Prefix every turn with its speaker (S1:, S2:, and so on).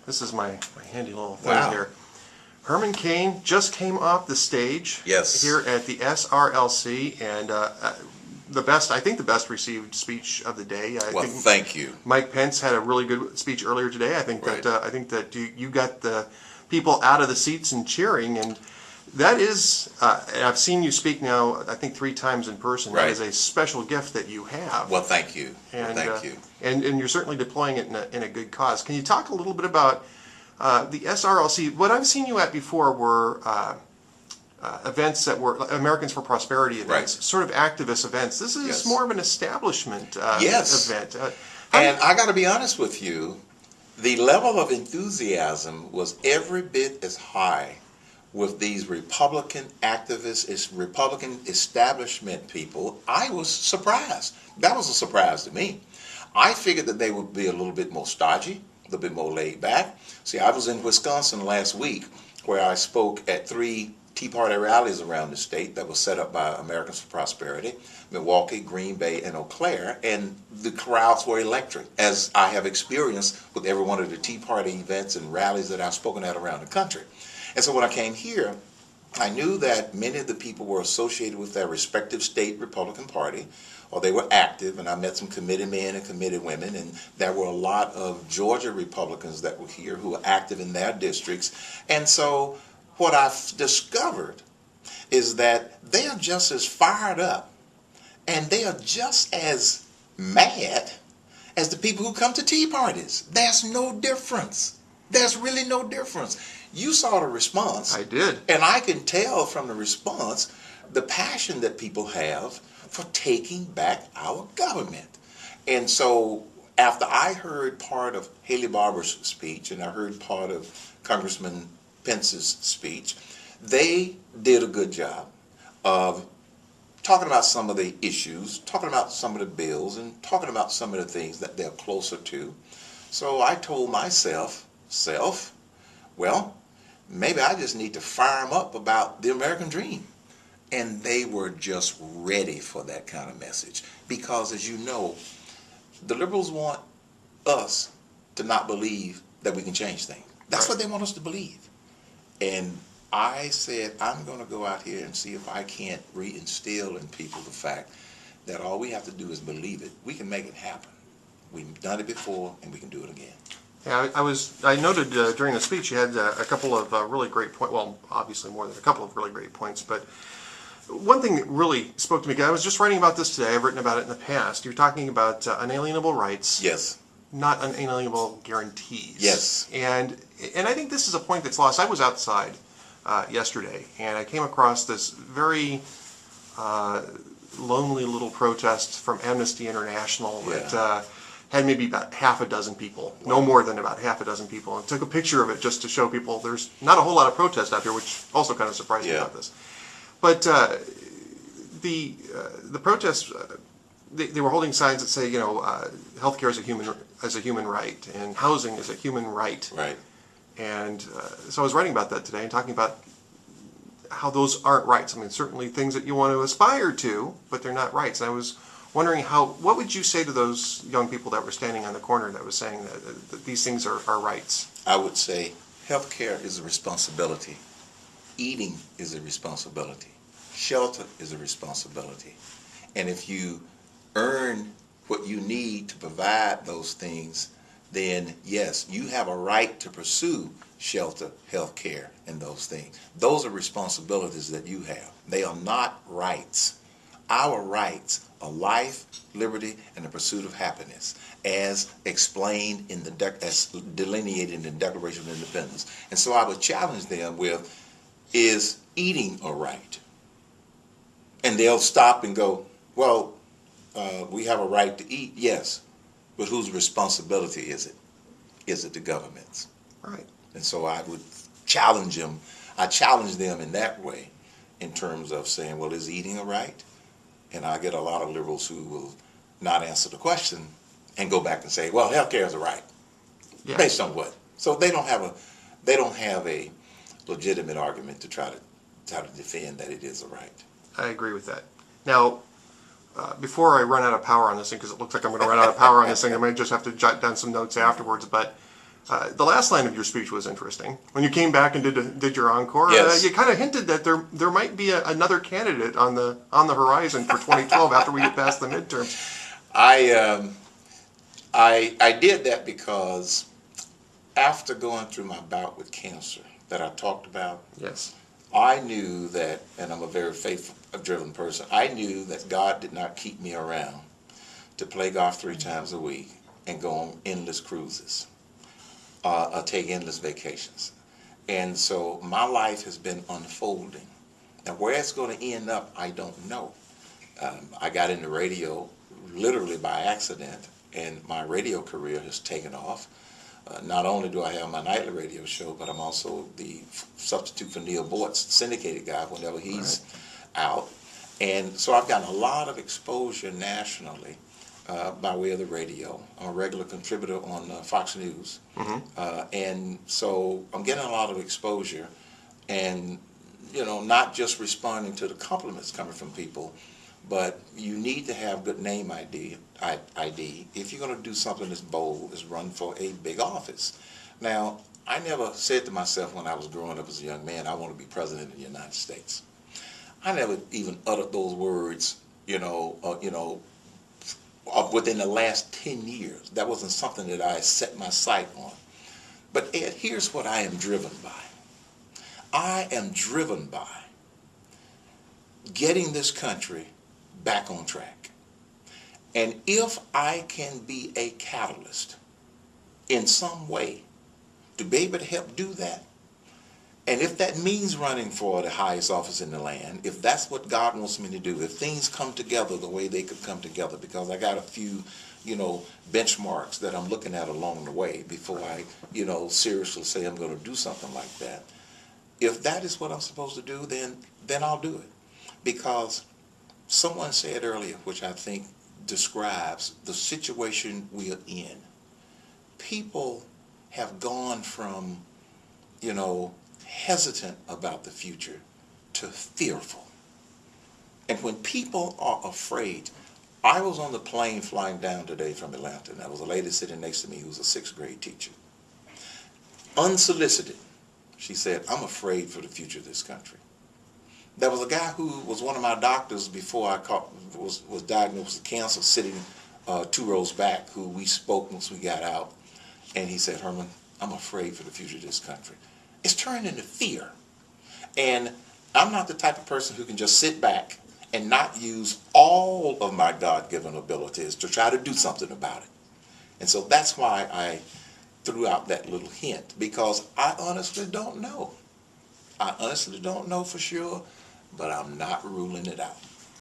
S1: This is my handy little thing here. Herman Cain just came off the stage here at the SRLC, and I think the best received speech of the day. I think
S2: thank you.
S1: Mike Pence had a really good speech earlier today. I think that you got the people out of the seats and cheering, and that is, I've seen you speak now, I think 3 times in person. That is a special gift that you have.
S2: Well, thank you.
S1: And,
S2: thank you.
S1: And you're certainly deploying it in a good cause. Can you talk a little bit about the SRLC? What I've seen you at before were events that were Americans for Prosperity events, sort of activist events. This is more of an establishment event.
S2: And I got to be honest with you, the level of enthusiasm was every bit as high with these Republican activists, Republican establishment people. I was surprised. That was a surprise to me. I figured that they would be a little bit more stodgy, a little bit more laid back. See, I was in Wisconsin last week where I spoke at 3 Tea Party rallies around the state that was set up by Americans for Prosperity, Milwaukee, Green Bay, and Eau Claire, and the crowds were electric, as I have experienced with every one of the Tea Party events and rallies that I've spoken at around the country. And so when I came here, I knew that many of the people were associated with their respective state Republican Party, or they were active, and I met some committed men and committed women, and there were a lot of Georgia Republicans that were here who were active in their districts. And so what I've discovered is that they are just as fired up and they are just as mad as the people who come to tea parties. There's no difference. There's really no difference. You saw the response.
S1: I did.
S2: And I can tell from the response the passion that people have for taking back our government. And so after I heard part of Haley Barbour's speech and I heard part of Congressman Pence's speech, they did a good job of talking about some of the issues, talking about some of the bills, and talking about some of the things that they're closer to. So I told myself, well, maybe I just need to fire them up about the American dream. And they were just ready for that kind of message. Because as you know, the liberals want us to not believe that we can change things. That's what they want us to believe. And I said, I'm going to go out here and see if I can't reinstill in people the fact that all we have to do is believe it. We can make it happen. We've done it before, and we can do it again.
S1: Yeah, I noted during the speech you had a couple of really great points. Well, obviously more than a couple of really great points, but one thing that really spoke to me, I was just writing about this today, I've written about it in the past. You're talking about unalienable rights.
S2: Yes.
S1: Not unalienable guarantees.
S2: Yes.
S1: And I think this is a point that's lost. I was outside yesterday, and I came across this very lonely little protest from Amnesty International that had maybe about half a dozen people, no more than about half a dozen people, and took a picture of it just to show people there's not a whole lot of protest out here, which also kind of surprised me about this. But the protests, they were holding signs that say, healthcare is a human right, and housing is a human right.
S2: Right.
S1: And so I was writing about that today and talking about how those aren't rights. I mean, certainly things that you want to aspire to, but they're not rights. And I was wondering what would you say to those young people that were standing on the corner that was saying that these things are rights?
S2: I would say healthcare is a responsibility. Eating is a responsibility. Shelter is a responsibility. And if you earn what you need to provide those things, then yes, you have a right to pursue shelter, health care, and those things. Those are responsibilities that you have. They are not rights. Our rights are life, liberty, and the pursuit of happiness, as explained in as delineated in the Declaration of Independence. And so I would challenge them with, is eating a right? And they'll stop and go, well, we have a right to eat, yes, but whose responsibility is it? Is it the government's?
S1: Right.
S2: And so I would challenge them. I challenge them in that way, in terms of saying, well, is eating a right? And I get a lot of liberals who will not answer the question and go back and say, well, healthcare is a right. Yeah. Based on what? So they don't have a legitimate argument to try to defend that it is a right.
S1: I agree with that. Now, before I run out of power on this thing, because it looks like I'm going to run out of power on this thing, I might just have to jot down some notes afterwards, but The last line of your speech was interesting. When you came back and did your encore,
S2: Yes.
S1: you kind of hinted that there might be another candidate on the horizon for 2012 after we get past the midterms.
S2: I did that because after going through my bout with cancer that I talked about,
S1: Yes.
S2: I knew that, and I'm a very faith-driven person, I knew that God did not keep me around to play golf 3 times a week and go on endless cruises, or take endless vacations. And so my life has been unfolding. Now where it's going to end up, I don't know. I got into radio literally by accident, and my radio career has taken off. Not only do I have my nightly radio show, but I'm also the substitute for Neil Boort's syndicated guy whenever he's out. And so I've gotten a lot of exposure nationally by way of the radio. I'm a regular contributor on Fox News. And so I'm getting a lot of exposure, and not just responding to the compliments coming from people, but you need to have good name ID if you're going to do something as bold as run for a big office. Now, I never said to myself when I was growing up as a young man, I want to be president of the United States. I never even uttered those words, within the last 10 years. That wasn't something that I set my sight on. But Ed, here's what I am driven by. I am driven by getting this country back on track. And if I can be a catalyst in some way to be able to help do that, and if that means running for the highest office in the land, if that's what God wants me to do, if things come together the way they could come together, because I got a few, benchmarks that I'm looking at along the way before I, seriously say I'm going to do something like that. If that is what I'm supposed to do, then I'll do it. Because someone said earlier, which I think describes the situation we are in. People have gone from, hesitant about the future to fearful. And when people are afraid, I was on the plane flying down today from Atlanta, and there was a lady sitting next to me who was a 6th grade teacher. Unsolicited, she said, I'm afraid for the future of this country. There was a guy who was one of my doctors before I was diagnosed with cancer, sitting 2 rows back, who we spoke once we got out, and he said, Herman, I'm afraid for the future of this country. It's turned into fear. And I'm not the type of person who can just sit back and not use all of my God-given abilities to try to do something about it. And so that's why I threw out that little hint, because I honestly don't know. I honestly don't know for sure, but I'm not ruling it out.